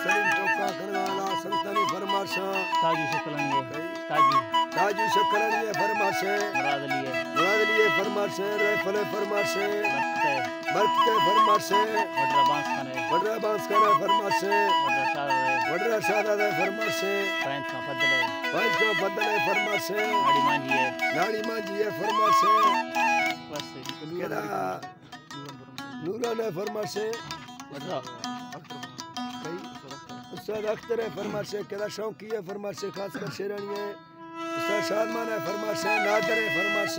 सलीम चौका करवाला संतानी फरमाश ताजू शकलनिए ताजू शकलनिए फरमाश मुराद लिए फरमाश रफले फरमाश बरकते फरमाश वड्रा बांस खाने फरमाश वड्रा शादा फरमाश पैंच का बदले फरमाश नाड़ी मांझी है फरमाश बस केदा नूराना फरमाश उस्ताद अख्तर है फरमाश केदा शौकी है फरमाश खास कर शेरानी है उस्ताद शादमान है फरमाश नादर है फरमाश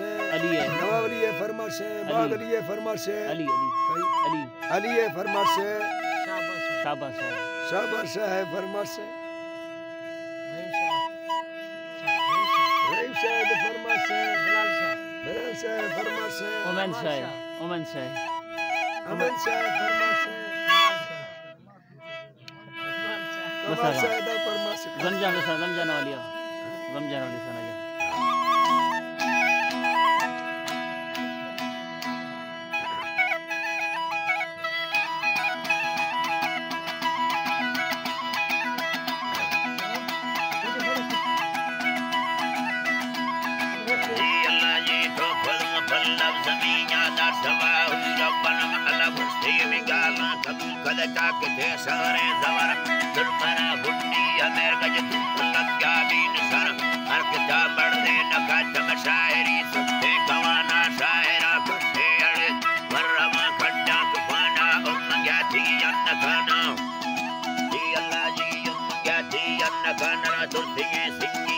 नवावली है फरमाश बागली है फरमाश अली है फरमाश शाबाश है फरमाश रहीम शाह फरमाश बिलाल शाह फरमाश ओमन शाह अमन शाह फरमाश रमजान वाली सना जा Turtiye